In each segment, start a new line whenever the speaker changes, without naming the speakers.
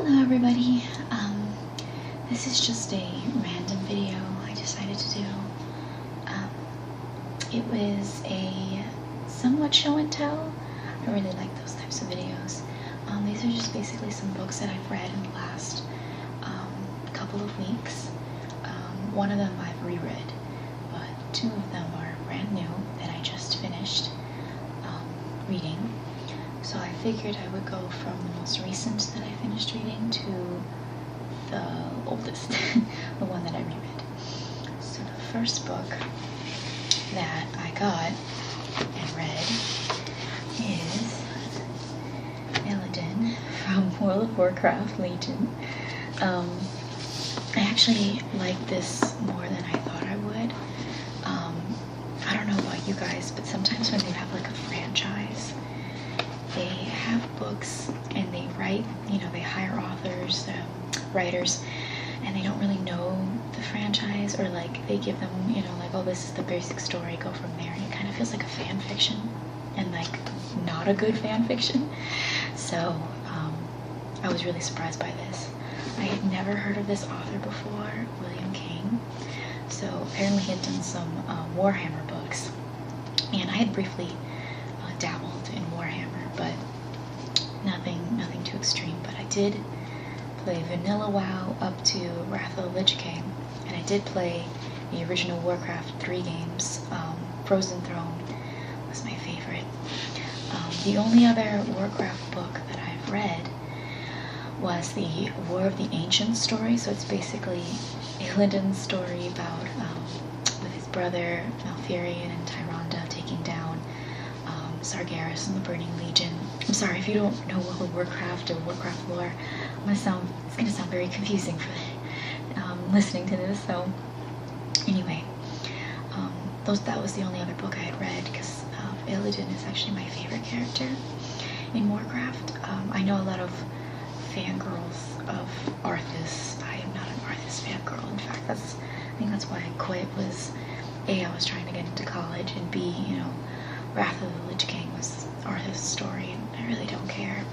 Hello everybody, this is just a random video I decided to do. It was a somewhat show and tell. I really like those types of videos. These are just basically some books that I've read in the last couple of weeks. One of them I've reread, but two of them are brand new that I just finished reading. So I figured I would go from the most recent that I finished reading to the oldest, the one that I reread. So the first book that I got and read is Illidan from World of Warcraft Legion. I actually like this more than I thought I would. I don't know about you guys, but sometimes when they have like a franchise, they have books and they write, they hire authors, writers, and they don't really know the franchise, or like they give them, like, oh, this is the basic story, go from there. And it kind of feels like a fan fiction, and like not a good fan fiction. So I was really surprised by this. I had never heard of this author before, William King. So apparently he had done some Warhammer books, and I had briefly dabbled in Warhammer, but nothing too extreme. But I did play Vanilla WoW up to Wrath of the Lich King, and I did play the original Warcraft 3 games. Frozen Throne was my favorite. The only other Warcraft book that I've read was the War of the Ancients story. So it's basically Illidan's story about with his brother Malfurion and Tyrande taking down Sargeras and the Burning Legion. I'm sorry if you don't know World of Warcraft or Warcraft lore. It's gonna sound very confusing for listening to this. So anyway, that was the only other book I had read, because Illidan is actually my favorite character in Warcraft. I know a lot of fangirls of Arthas. I am not an Arthas fangirl. In fact, I think that's why I quit. Was A, I was trying to get into college, and B, Wrath of the Lich King was Arthas' story, and I really don't care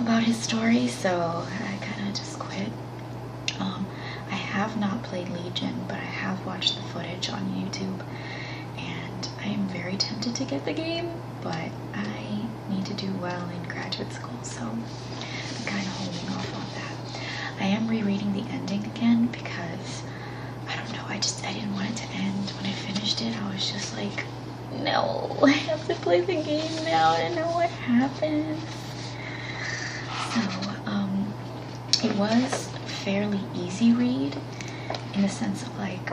about his story, so I kind of just quit. I have not played Legion, but I have watched the footage on YouTube, and I am very tempted to get the game, but I need to do well in graduate school, so I'm kind of holding off on that. I am rereading the ending again because, I don't know, I didn't want it to end. When I finished it, I was just like, no, I have to play the game now to know what happens. So, it was a fairly easy read, in the sense of like,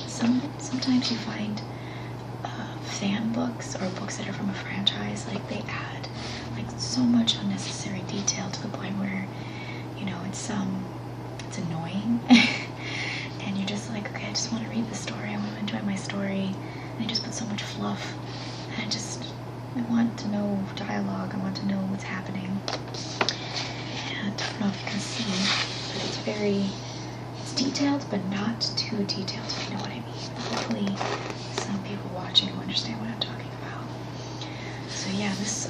sometimes you find fan books or books that are from a franchise, like they add like so much unnecessary detail to the point where, it's annoying. And you're just like, okay, I just want to read the story, I want to enjoy my story. They just put so much fluff, and I want to know dialogue, I want to know what's happening. And I don't know if you can see, but it's detailed, but not too detailed, if you know what I mean. Hopefully some people watching will understand what I'm talking about. So yeah, this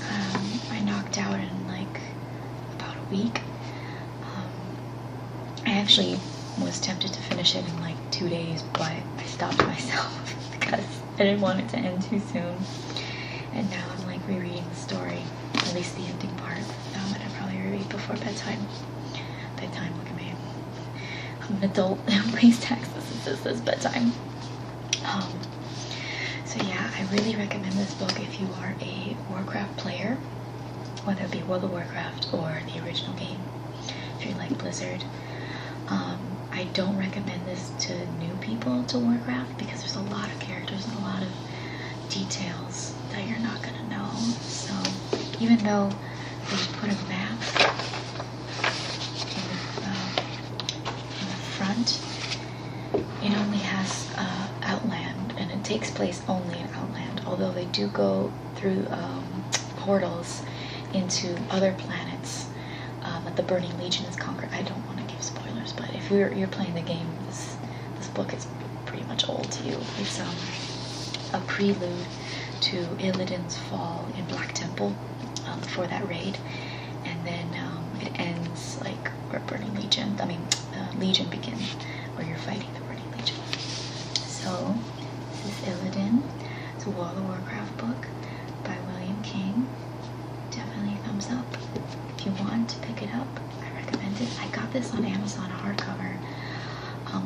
I knocked out in like about a week. I actually was tempted to finish it in like 2 days, but I stopped myself because I didn't want it to end too soon. And now I'm like rereading the story, at least the ending part. And I probably reread before bedtime. Bedtime, look at me. I'm an adult who pays taxes. This is bedtime. So yeah, I really recommend this book if you are a Warcraft player, whether it be World of Warcraft or the original game. If you like Blizzard. I don't recommend this to new people to Warcraft, because there's a lot of characters and a lot of details that you're not gonna know. So even though they put a map in the front, it only has Outland, and it takes place only in Outland, although they do go through portals into other planets that the Burning Legion is conquered. I don't want to give spoilers, but if you're playing the game, this book is pretty much old to you. It's a prelude to Illidan's fall in Black Temple before that raid, and then it ends Burning Legion. I mean, Legion begin, where you're fighting the Burning Legion. So, this is Illidan. It's a World of Warcraft book by William King. Definitely thumbs up. If you want to pick it up, I recommend it. I got this on Amazon hardcover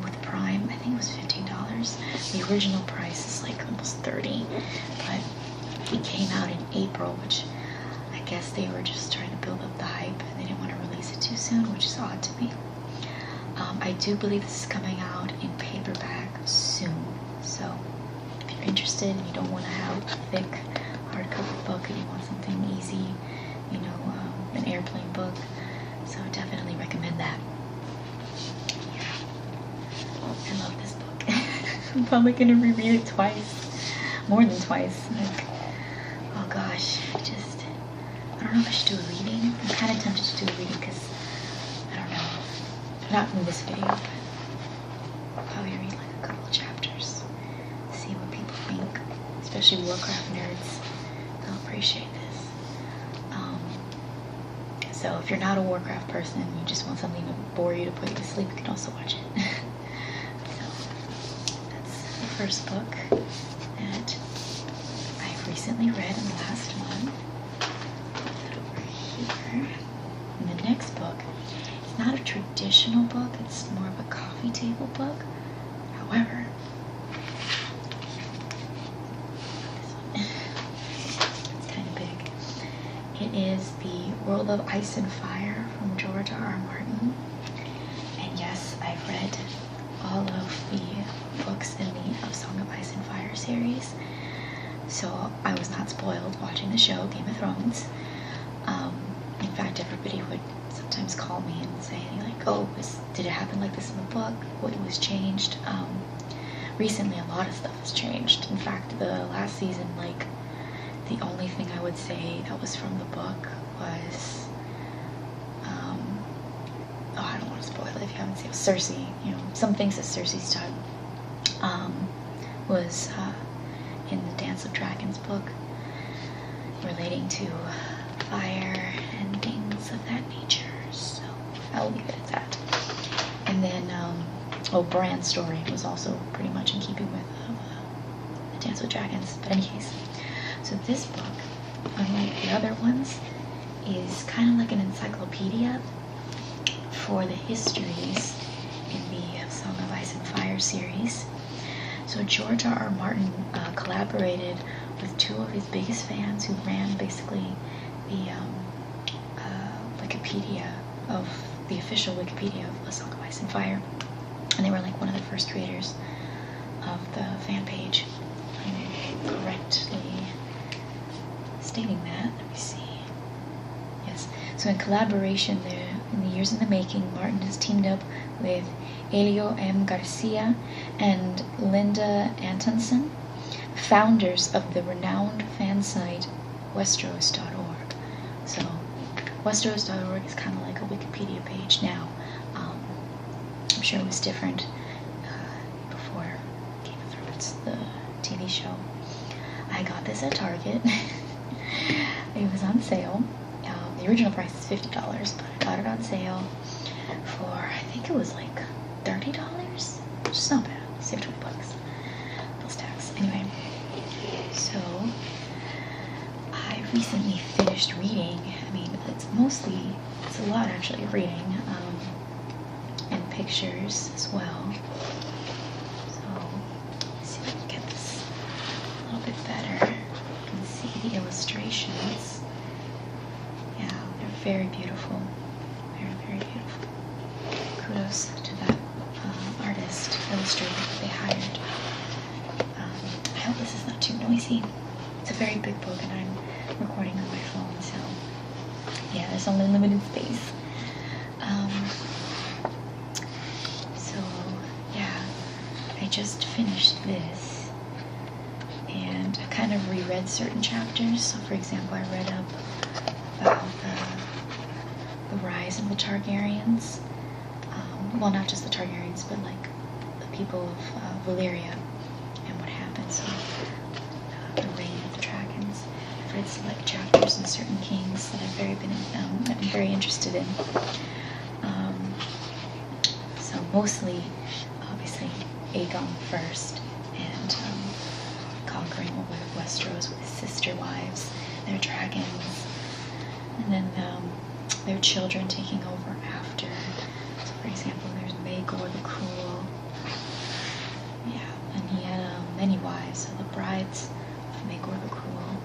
with Prime. I think it was $15. The original price is like almost $30, but it came out in April, which I guess they were just trying to build up the hype and they didn't want to release it too soon, which is odd to me. I do believe this is coming out in paperback soon, so if you're interested and you don't want to have a thick hardcover book and you want something easy, you know, an airplane book, so definitely recommend that. Yeah, I love this book. I'm probably gonna reread it twice, more than twice. Like, oh gosh, I don't know if I should do a reading. I'm kind of tempted to do a reading because I don't know, not in this video, but I'll probably read like a couple of chapters, see what people think, especially Warcraft nerds. They'll appreciate this. So if you're not a Warcraft person, you just want something to bore you to put you to sleep, you can also watch it. So that's the first book that I've recently read in the last month. Put that over here. And the next book, it's not a traditional book, it's more of a coffee table book. However, it's kind of big. It is The World of Ice and Fire from George R.R. Martin. And yes, I've read all of the books in the Song of Ice and Fire series, so I was not spoiled watching the show Game of Thrones. In fact, everybody would sometimes call me and say like, oh, did it happen like this in the book? What was changed? Recently a lot of stuff has changed. In fact, the last season, like, the only thing I would say that was from the book was, oh, I don't want to spoil it if you haven't seen it. Cersei, you know, some things that Cersei's done was in the Dance of Dragons book relating to fire and things of that nature. So I'll leave it at that. And then, Bran's story was also pretty much in keeping with the Dance with Dragons. But in any case, so this book, unlike the other ones, is kind of like an encyclopedia for the histories in the Song of Ice and Fire series. So George R.R. Martin collaborated with two of his biggest fans who ran basically the Wikipedia of the official Wikipedia of A Song of Ice and Fire, and they were like one of the first creators of the fan page. I'm correctly stating that. Let me see. Yes. So in collaboration, there in the years in the making, Martin has teamed up with Elio M. Garcia and Linda Antonsen, founders of the renowned fan site Westeros.org. So Westeros.org is kind of like a Wikipedia page now. I'm sure it was different before Game of Thrones, the TV show. I got this at Target. It was on sale. The original price is $50, but I got it on sale for, I think it was like $30, which is not bad. Saved $20 plus tax. Anyway, so I recently finished reading. I mean, it's a lot actually of reading, and pictures as well. So let's see if I can get this a little bit better. You can see the illustrations. Yeah, they're very beautiful. Very, very beautiful. Kudos to that artist, illustrator that they hired. I hope this is not too noisy. It's a very big book and I'm recording on my phone, so yeah, there's only limited space. So yeah, I just finished this and I kind of reread certain chapters. So for example, I read up about the rise of the Targaryens. Well, not just the Targaryens, but like the people of Valyria and what happened. So the reign of the dragons. I've read select chapters in certain kings that I've been very interested in. mostly, obviously, Aegon first, and conquering over Westeros with his sister wives, their dragons, and then their children taking over after. So, for example, there's Maegor the Cruel. Yeah, and he had many wives, so the brides of Maegor the Cruel.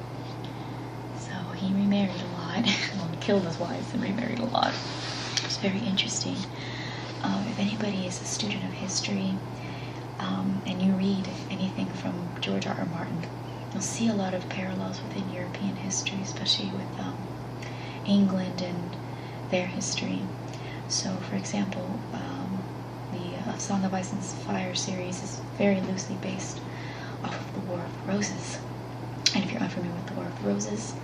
So he remarried a lot. Well, he killed his wives and remarried a lot. It's very interesting. If anybody is a student of history, and you read anything from George R.R. Martin, you'll see a lot of parallels within European history, especially with England and their history. So, for example, the Song of Ice and Fire series is very loosely based off of the War of the Roses. And if you're unfamiliar with the War of the Roses,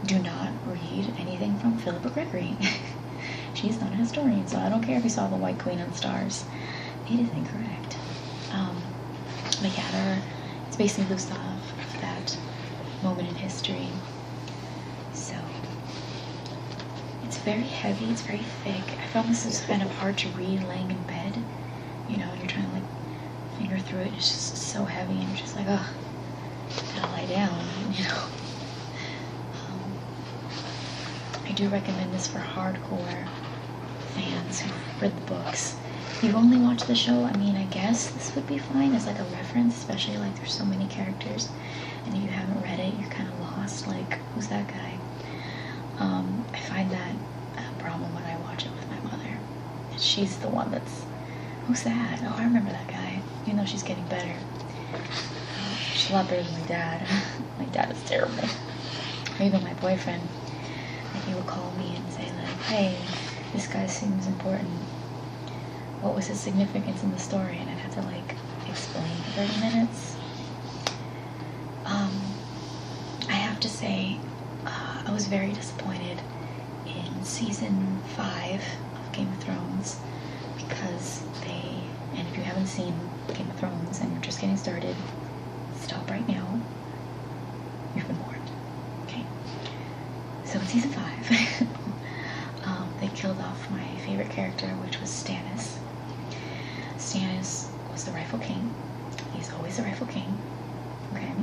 do not read anything from Philippa Gregory. She's not a historian, so I don't care if you saw The White Queen and Stars. It is incorrect. But yeah, it's basically loose off of that moment in history. So, it's very heavy, it's very thick. I found this was kind of hard to read laying in bed. You know, you're trying to like finger through it, it's just so heavy, and you're just like, ugh, gotta lie down, you know. I do recommend this for hardcore fans who've read the books. If you've only watched the show, I mean, I guess this would be fine as like a reference, especially like there's so many characters, and if you haven't read it, you're kind of lost, like, who's that guy? I find that a problem when I watch it with my mother. She's the one that's, who's that? Oh, I remember that guy, even though she's getting better. She's a lot better than my dad. My dad is terrible. Or even my boyfriend. Like, he would call me and say like, hey, this guy seems important. What was his significance in the story? And I'd have to like explain for 30 minutes. I have to say, I was very disappointed in season 5 of Game of Thrones because and if you haven't seen Game of Thrones and you're just getting started, stop right now. You've been warned. Okay. So in season 5, they killed off my favorite character, which was Stannis. Stannis was the rightful king. He's always the rightful king. Okay.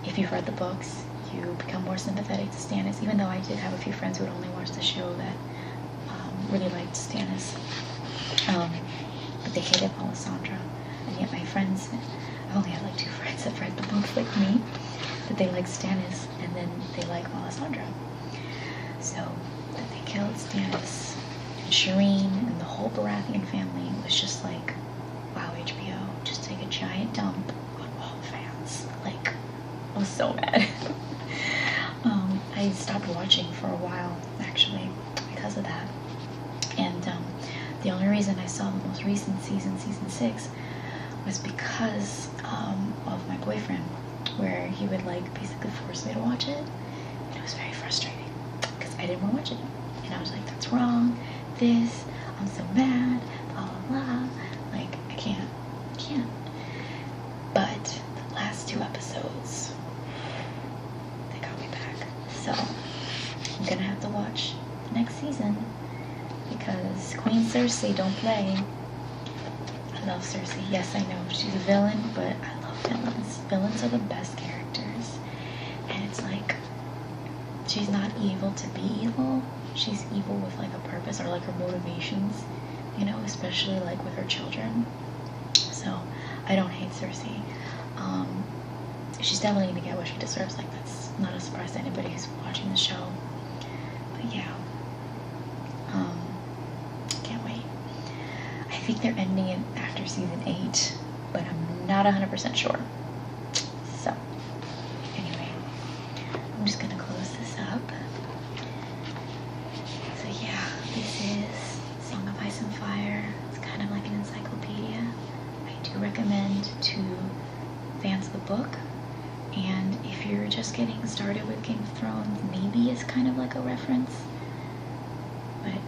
If you've read the books, you become more sympathetic to Stannis, even though I did have a few friends who had only watched the show that really liked Stannis. But they hated Melisandre. And yet my friends, I only had like 2 friends that read the books like me, that they liked Stannis, and then they like Melisandre. So, that they killed Stannis, and Shireen, and the whole Baratheon family was just like, wow, HBO, just take a giant dump on all the fans. Like, I was so mad. I stopped watching for a while, actually, because of that. And the only reason I saw the most recent season 6, was because of my boyfriend, where he would like basically force me to watch it. And it was very frustrating because I didn't want to watch it. And I was like, that's wrong, this, I'm so mad, blah, blah, blah. Like, I can't. But the last 2 episodes, they got me back. So, I'm gonna have to watch the next season because Queen Cersei don't play. I love Cersei. Yes, I know she's a villain, but I love villains. Villains are the best characters. And it's like, she's not evil to be evil. She's evil with like a purpose or like her motivations, you know, especially like with her children. So, I don't hate Cersei. She's definitely gonna get what she deserves. Like, that's not a surprise to anybody who's watching the show. But yeah. Can't wait. I think they're ending it after season 8, but I'm not 100% sure. So, anyway, I'm just gonna close this up. So yeah, this is Song of Ice and Fire. It's kind of like an encyclopedia. I do recommend to fans of the book, and if you're just getting started with Game of Thrones, maybe it's kind of like a reference, but I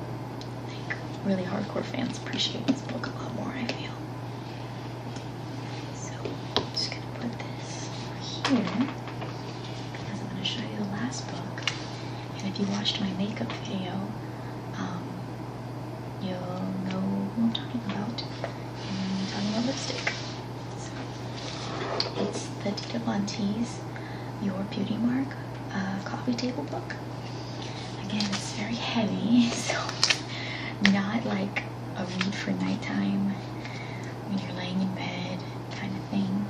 think really hardcore fans appreciate this book a lot more, I feel. So I'm just gonna put this here because I'm gonna show you the last book. And if you watched my makeup video, you'll know who I'm talking Dante's Your Beauty Mark coffee table book. Again, it's very heavy, so not like a read for nighttime when you're laying in bed kind of thing.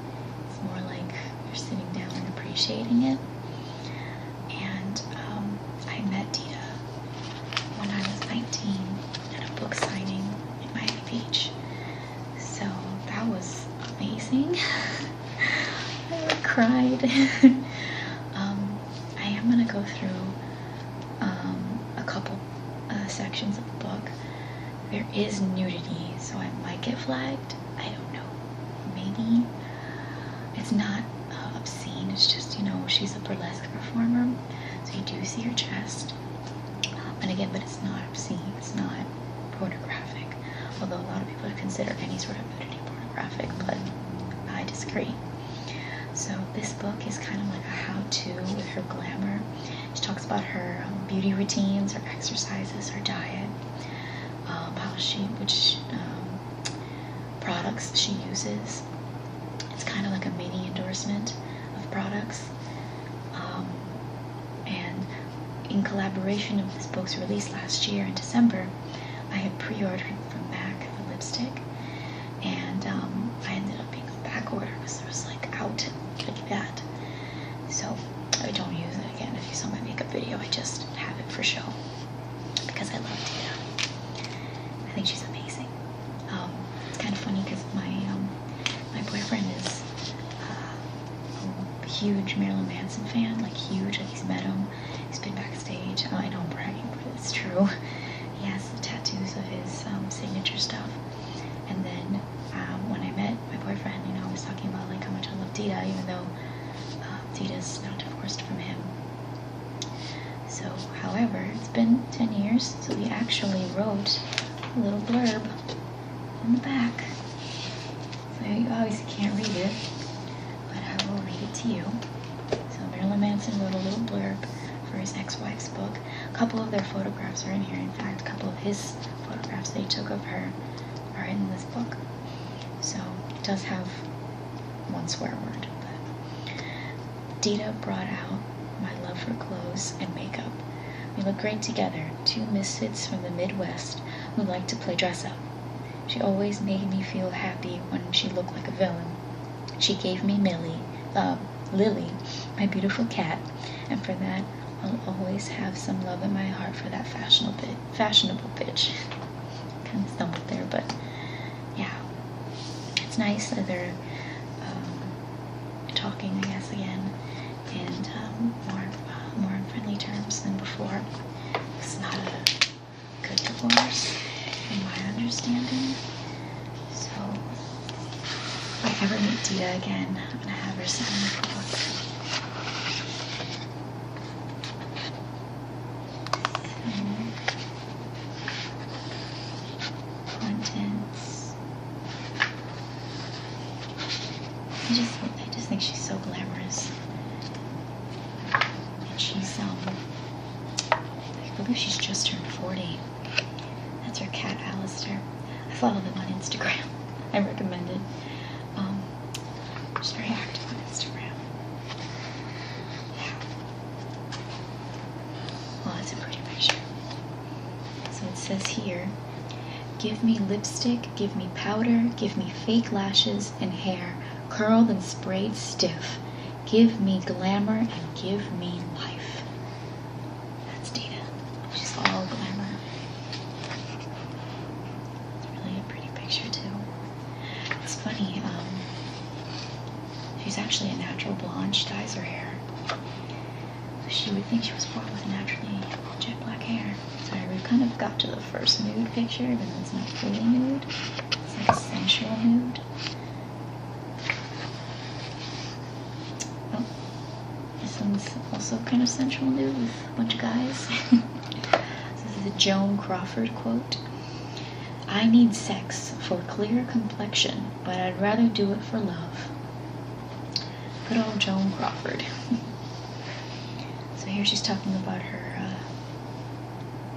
It's more like you're sitting down and appreciating it. And I met Dita when I was 19 at a book signing in Miami Beach. So that was amazing. I cried. I am going to go through a couple sections of the book. There is nudity, so I might get flagged. I don't know. Maybe. It's not obscene. It's just, you know, she's a burlesque performer, so you do see her chest. And again, but it's not obscene. It's not pornographic. Although a lot of people consider any sort of nudity pornographic, but I disagree. So this book is kind of like a how-to with her glamour. She talks about her beauty routines, her exercises, her diet, which products she uses. It's kind of like a mini endorsement of products. And in collaboration of this book's release last year in December, I had pre-ordered from MAC the lipstick, and I ended up being on back order because it was like out like that. So I don't use it again. If you saw my makeup video, I just have it for show because I love Dita. I think she's amazing. It's kind of funny because my boyfriend is a huge Marilyn Manson fan, like huge. Like he's met him, he's been backstage. I know I'm bragging, but it's true. He has the tattoos of his signature stuff. And then when I met my boyfriend, you know, I was talking about like how much I love Dita, even though Dita's now divorced from him. So, however, it's been 10 years, so he actually wrote a little blurb on the back. So you obviously can't read it, but I will read it to you. So Marilyn Manson wrote a little blurb for his ex-wife's book. A couple of their photographs are in here. In fact, a couple of his photographs that he took of her are in this book. So it does have one swear word. But Dita brought out my love for clothes and makeup. We look great together, two misfits from the Midwest who like to play dress up. She always made me feel happy when she looked like a villain. She gave me Lily, my beautiful cat, and for that I'll always have some love in my heart for that fashionable bitch. Kind of stumbled there, but yeah, it's nice that they're talking, I guess, again, and more on friendly terms than before. It's not a good divorce, in my understanding. So, if I ever meet Dita again, I'm gonna have her sign the book. Contents. I just think she's so glamorous. And she's I believe she's just turned 40. That's her cat, Alistair. I follow them on Instagram. I recommend it. She's very active on Instagram. Yeah. Well, that's a pretty picture. So it says here, give me lipstick, give me powder, give me fake lashes and hair, curled and sprayed stiff. Give me glamour and give me life. That's Dita. She's all glamour. It's really a pretty picture too. It's funny, she's actually a natural blonde. She dyes her hair. She would think she was born with naturally jet black hair. So we kind of got to the first nude picture, even though it's not fully nude. It's like a sensual nude. Oh, this one's also kind of sensual nude with a bunch of guys. This is a Joan Crawford quote. I need sex for clear complexion, but I'd rather do it for love. Good old Joan Crawford. So here she's talking about her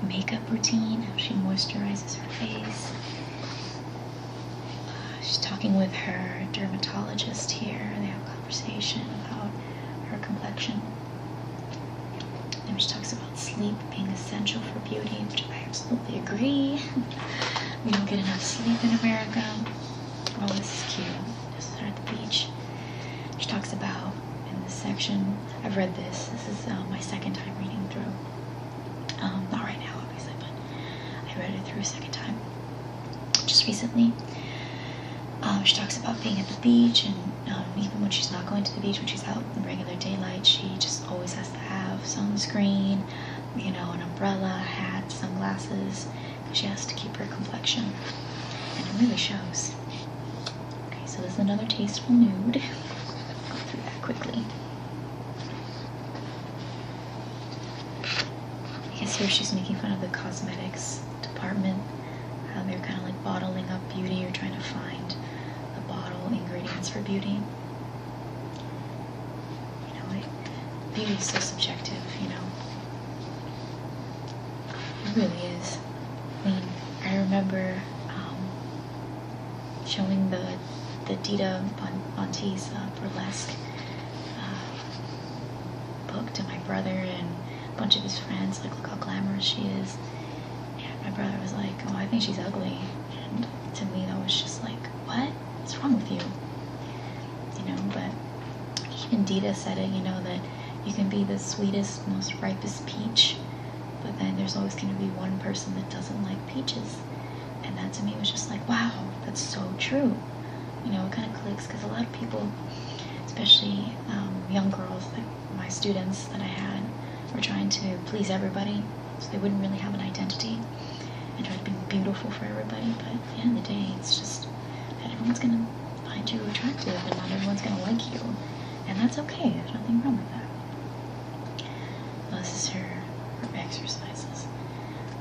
makeup routine, how she moisturizes her face. She's talking with her dermatologist here. They have conversation about her complexion. Then she talks about sleep being essential for beauty, which I absolutely agree. We don't get enough sleep in America. Oh, this is cute. This is her at the beach. She talks about, in this section, I've read this. This is my second time reading through. Not right now, obviously, but I read it through a second time just recently. She talks about being at the beach, and even when she's not going to the beach, when she's out in regular daylight, she just always has to have sunscreen, you know, an umbrella, hat, sunglasses, because she has to keep her complexion, and it really shows. Okay, so this is another tasteful nude. Go through that quickly. I guess here she's making fun of the cosmetics department, how they're kind of like bottling up beauty or trying to find the bottle ingredients for beauty. You know, beauty is so subjective, you know. It really is. I mean, I remember showing the Dita Bonte's burlesque book to my brother and a bunch of his friends, like, look how glamorous she is. And my brother was like, oh, I think she's ugly. And to me, that was just like, what? What's wrong with you? You know, but even Dita said it, you know, that you can be the sweetest, most ripest peach, but then there's always going to be one person that doesn't like peaches. And that to me was just like, wow, that's so true. You know, it kind of clicks, because a lot of people, especially young girls, like my students that I had, were trying to please everybody, so they wouldn't really have an identity, and try to be beautiful for everybody. But at the end of the day, it's just that everyone's going to find you attractive, and not everyone's going to like you, and that's okay. There's nothing wrong with that. Well, this is her exercises.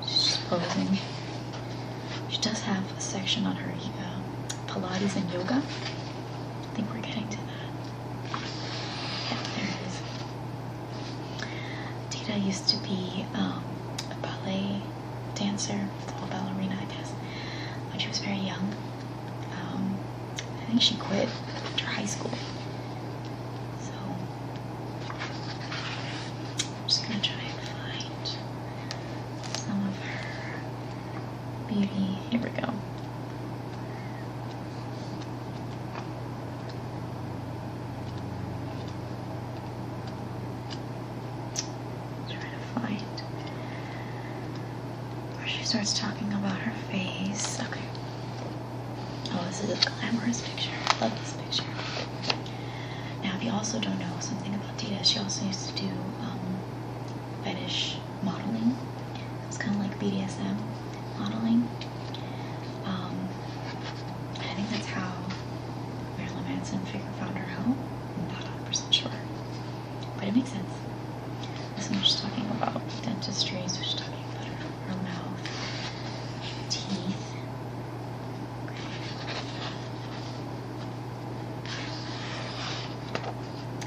She's just posing. She does have a section on her Pilates and yoga. I think we're getting to that. Yeah, there it is. Dita used to be a ballet dancer, or ballerina, I guess, when she was very young. I think she quit after high school. So, I'm just gonna try and find some of her beauty. Here we go. Starts talking about her face. Okay. Oh, this is a glamorous picture. I love this picture. Now, if you also don't know something about Dita, she also used to do fetish modeling. It's kind of like BDSM modeling. I think that's how Marilyn Manson found her out. I'm not 100% sure, but it makes sense. This one she's talking about dentistry, so she's talking about her mouth. Teeth.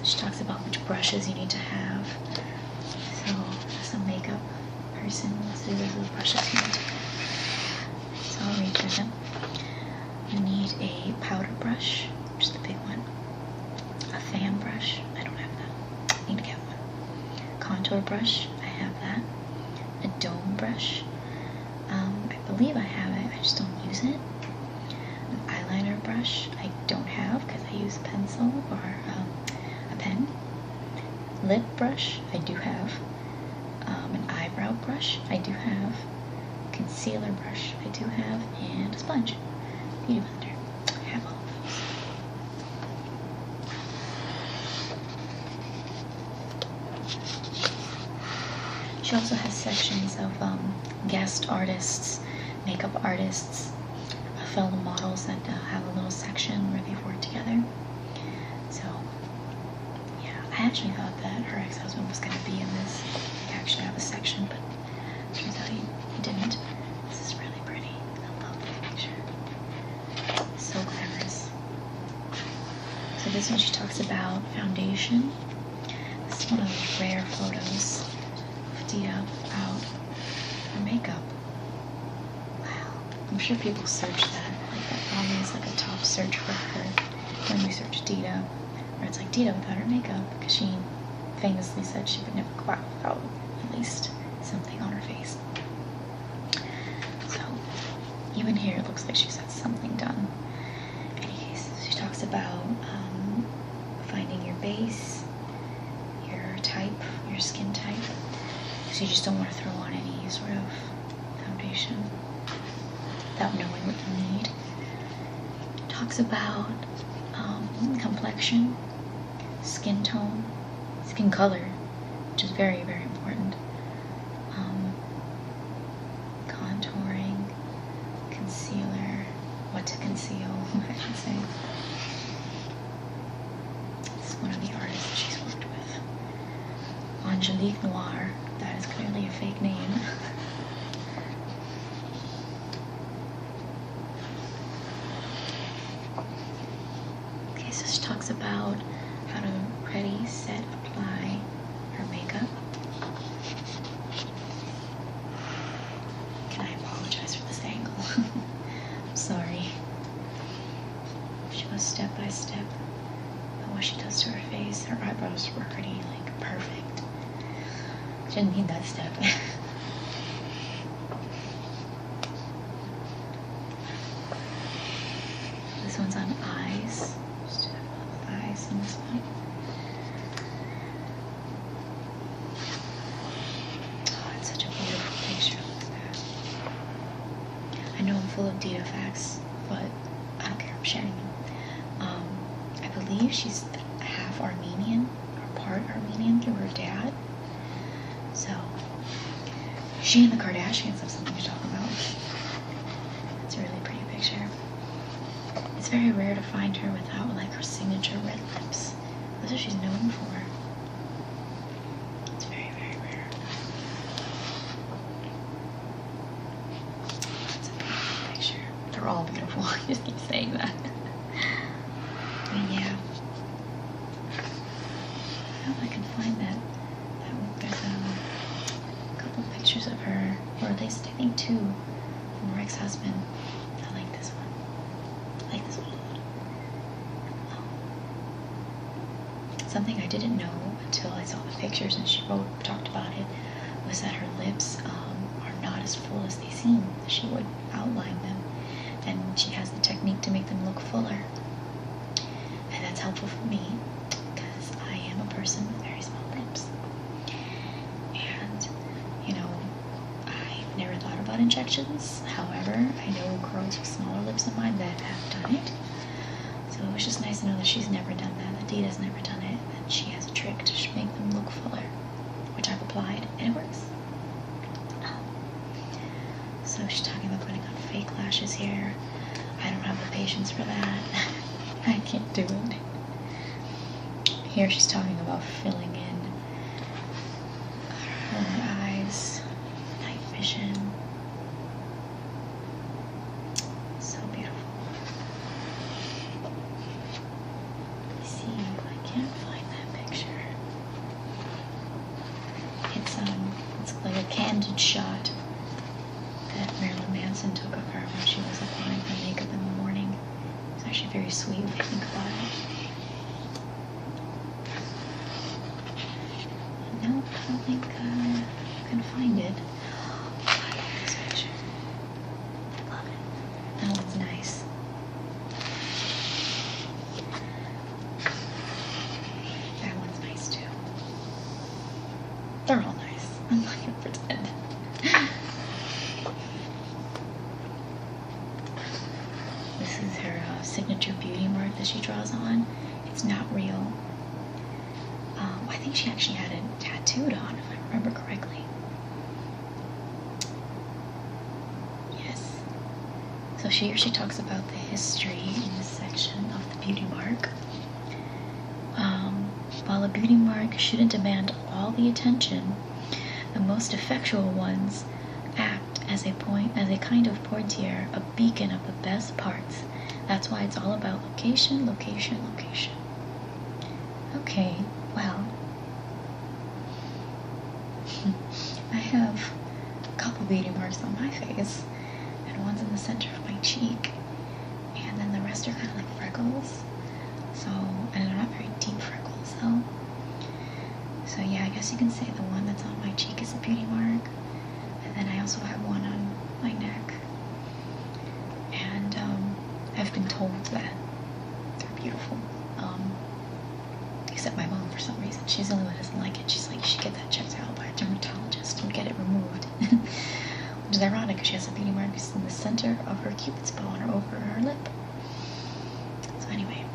She talks about which brushes you need to have. So, as a makeup person, these are the brushes you need to have. So I'll read through them. You need a powder brush, which is the big one. A fan brush. I don't have that. I need to get one. Contour brush. I have that. A dome brush. I believe I have it, I just don't use it. An eyeliner brush I don't have because I use a pencil or a pen. Lip brush I do have. An eyebrow brush I do have. Concealer brush I do have. And a sponge. Beauty blender. I have all of those. She also has sections of guest artists, makeup artists, fellow models that have a little section where they've worked together. So, yeah, I actually thought that her ex-husband was going to be in this. They actually have a section, but turns out he didn't. This is really pretty. I love the picture. So glamorous. So this one she talks about foundation. This is one of those rare photos of Dita out for makeup. Wow. I'm sure people search that. Like that probably is like a top search for her when you search Dita where it's like Dita without her makeup, because she famously said she would never go out without at least something on her face. So even here it looks like she's had something done. Anyways, she talks about finding your base, your type, your skin type. So you just don't want to throw on any sort of foundation without knowing what you need. Talks about complexion, skin tone, skin color, which is very, very important. Contouring, concealer, what to conceal, I should say. It's one of the artists that she's worked with. Angelique Noir, that is clearly a fake name. Okay, so she talks about how to ready, set, apply her makeup. Can I apologize for this angle? I'm sorry. She goes step by step on what she does to her face. Her eyebrows were already like perfect. She didn't need that step. This one's on eyes. Just have eyes on this one. Oh, it's such a beautiful picture. Look at that. I know I'm full of Dita facts, but I don't care. I'm sharing them. I believe she's half Armenian, or part Armenian through her dad. So, she and the Kardashians have something to talk about. It's a really pretty picture. It's very rare to find her without like her signature red lips. That's what she's known for. It's very, very rare. It's a beautiful picture. They're all beautiful. I just keep saying that. But yeah. I hope I can find that. There's a couple pictures of her, or at least I think two, from her ex-husband. I like this one. I like this one a lot. Something I didn't know until I saw the pictures and she talked about it, was that her lips are not as full as they seem. She would outline them, and she has the technique to make them look fuller. And that's helpful for me, because I am a person with very small lips. And, you know, I've never thought about injections. However, I know girls with smaller lips than mine that have done it. So it was just nice to know that she's never done that, that Dita's never done it, and she has a trick to make them look fuller, which I've applied, and it works. So she's talking about putting on fake lashes here. I don't have the patience for that. I can't do it. Here she's talking about filling in her eyes, night vision. So beautiful. Let me see if I can't find that picture. It's like a candid shot that Marilyn Manson took of her when she was applying her makeup in the morning. It's actually very sweet if you think about it. No, I don't think I can find it. Oh, I love this picture. I love it. That one's nice. That one's nice too. They're all nice. I'm not gonna pretend. This is her signature beauty mark that she draws on. It's not real. I think she actually had it tattooed on, if I remember correctly. Yes. So here she talks about the history in this section of the beauty mark. While a beauty mark shouldn't demand all the attention, the most effectual ones act as a kind of pointier, a beacon of the best parts. That's why it's all about location, location, location. Okay, well, I have a couple beauty marks on my face, and one's in the center of my cheek, and then the rest are kind of like freckles. So, and they're not very deep freckles though. So yeah, I guess you can say the one that's on my cheek is a beauty mark. And then I also have one on my neck. And I've been told that they're beautiful. Except my mom, for some reason. She's the only one who doesn't like it. She's like, you should get that checked out by a dermatologist and get it removed. Which is ironic because she has a beauty mark in the center of her cupid's bow and over her lip. So anyway.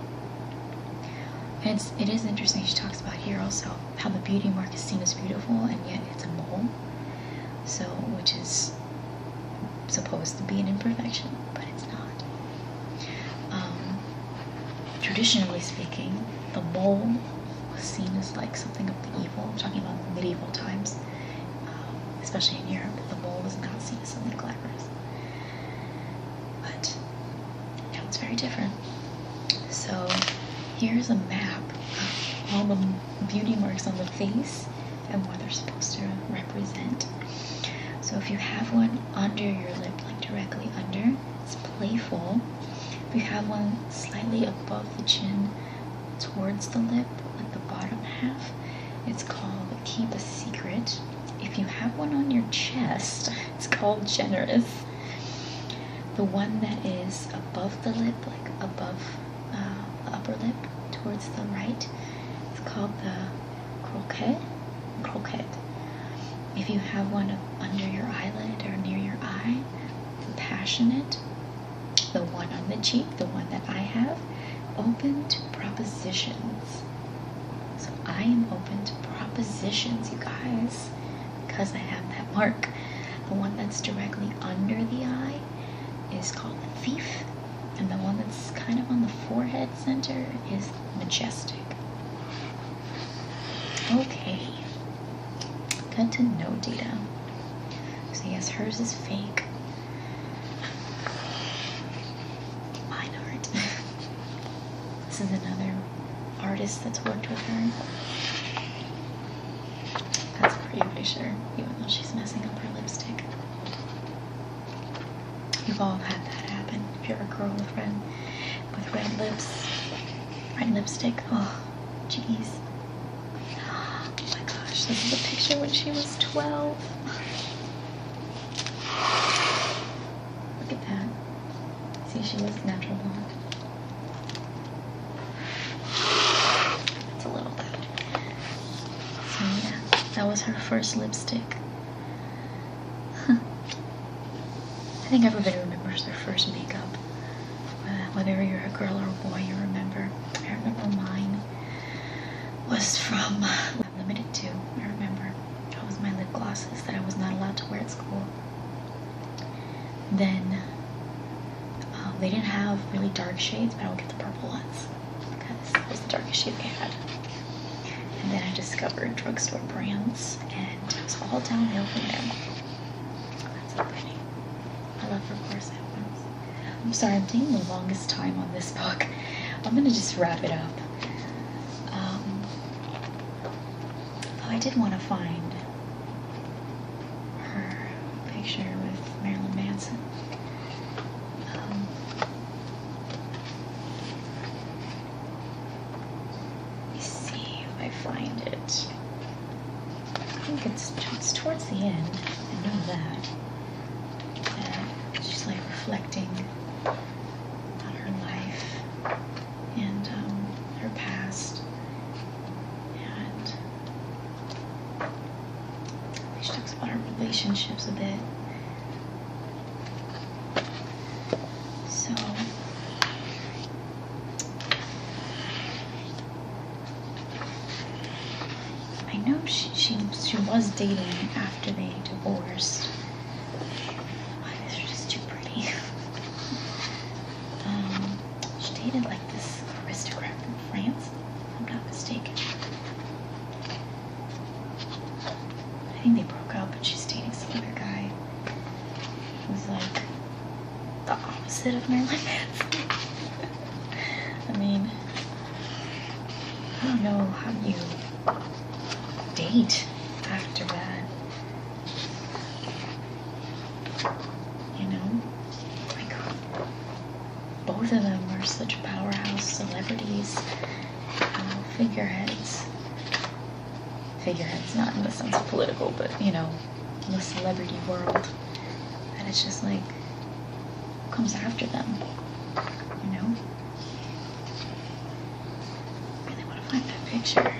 And it is interesting, she talks about here also how the beauty mark is seen as beautiful and yet it's a mole. So, which is supposed to be an imperfection, but it's not. Traditionally speaking, the mole was seen as like something of the evil. I'm talking about medieval times, especially in Europe. The mole was not seen as something glamorous. But now it's very different. So here's a map of all the beauty marks on the face and what they're supposed to represent. So if you have one under your lip, like directly under, it's playful. If you have one slightly above the chin towards the lip, like the bottom half, it's called keep a secret. If you have one on your chest, it's called generous. The one that is above the lip, like above the upper lip towards the right, it's called the croquette. If you have one under your eyelid or near your eye, passionate. The one on the cheek, the one that I have, open to propositions. So I am open to propositions, you guys, because I have that mark. The one that's directly under the eye is called the thief, and the one that's kind of on the forehead center is majestic. Okay, good to know data. So yes, hers is fake. Mine aren't. This is another artist that's worked with her. That's pretty sure, even though she's messing up her lipstick. You've all had that happen. If you're a girl with red lips, red lipstick. Oh, jeez. Oh my gosh, this is a picture when she was 12. Look at that. See, she was natural blonde. It's a little loud. So yeah, that was her first lipstick. I think everybody remembers their first makeup. Whether you're a girl or a boy, you remember. I remember mine was from Limited 2. I remember. That was my lip glosses that I was not allowed to wear at school. Then they didn't have really dark shades, but I would get the purple ones because that was the darkest shade they had. And then I discovered drugstore brands, and it was all downhill from there. That's so pretty. I love her corset ones. I'm sorry, I'm taking the longest time on this book. I'm gonna just wrap it up. I did want to find her picture with Marilyn Manson. Let me see if I find it. I think it's towards the end. I know that. She's like reflecting on her life and her past. And she talks about her relationships a bit. So I know she was dating after they divorced. Why, these are just too pretty. She dated like this aristocrat from France, if I'm not mistaken. I think they broke up, but she's dating some other guy who's like the opposite of Marilyn Manson. I mean, I don't know how you date after that. You know? Like, both of them are such powerhouse celebrities. figureheads. Figureheads, not in the sense of political, but in the celebrity world. And it's just like, who comes after them? I really want to find that picture.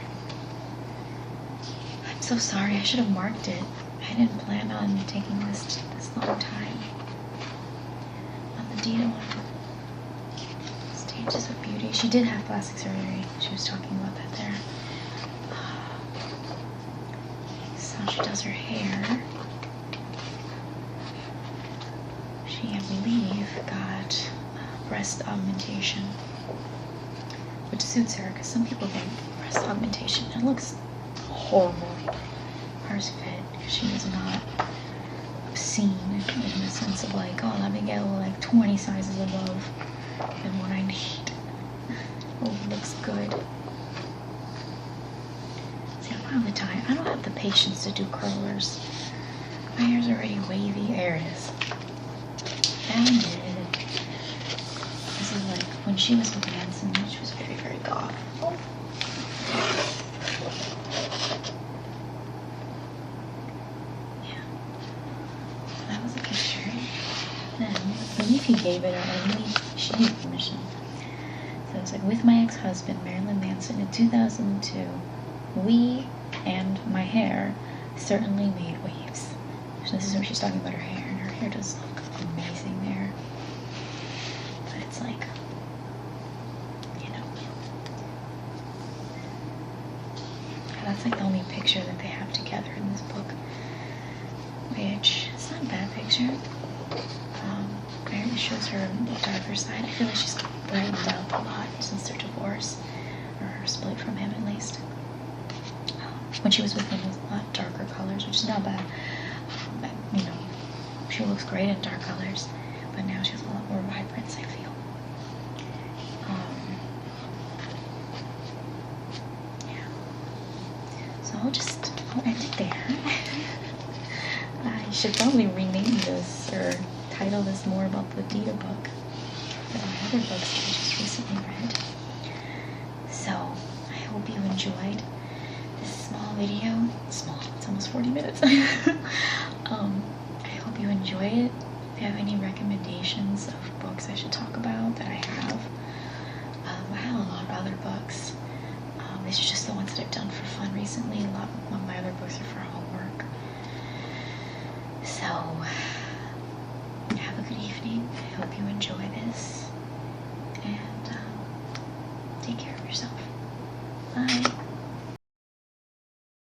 I'm so sorry, I should have marked it. I didn't plan on taking this long time. On the Dita one. Stages of Beauty. She did have plastic surgery. She was talking about that there. So she does her hair. She, I believe, got breast augmentation, which suits her because some people think breast augmentation, it looks horrible. Hers fit because she was not obscene in the sense of like, oh, let me get like 20 sizes above than what I need. Oh, it looks good. See, I don't have the time. I don't have the patience to do curlers. My hair's already wavy. There it is. Found it. This is like when she was with Manson, she was very, very goth. Oh. Yeah. That was a picture. Then, I believe he gave it, or I believe she gave permission. So it was like, with my ex-husband, Marilyn Manson, in 2002, we and my hair certainly made waves. So this is where she's talking about her hair, and her hair does look amazing there. But it's like, that's like the only picture that they have together in this book, which is not a bad picture. It shows her darker side. I feel like she's brightened up a lot since their divorce, or her split from him at least. When she was with him, it was a lot darker colors, which is not bad. She looks great in dark colors, but now she has a lot more vibrance, I feel. So I'll end it there. I should probably rename this or title this more about the Dita book than my other books that I just recently read. So I hope you enjoyed this small video. Small, it's almost 40 minutes. I hope you enjoy it. If you have any recommendations of books I should talk about that I have, I have a lot of other books. These are just the ones that I've done for fun recently. A lot of my other books are for homework. So, have a good evening. I hope you enjoy this. And take care of yourself. Bye.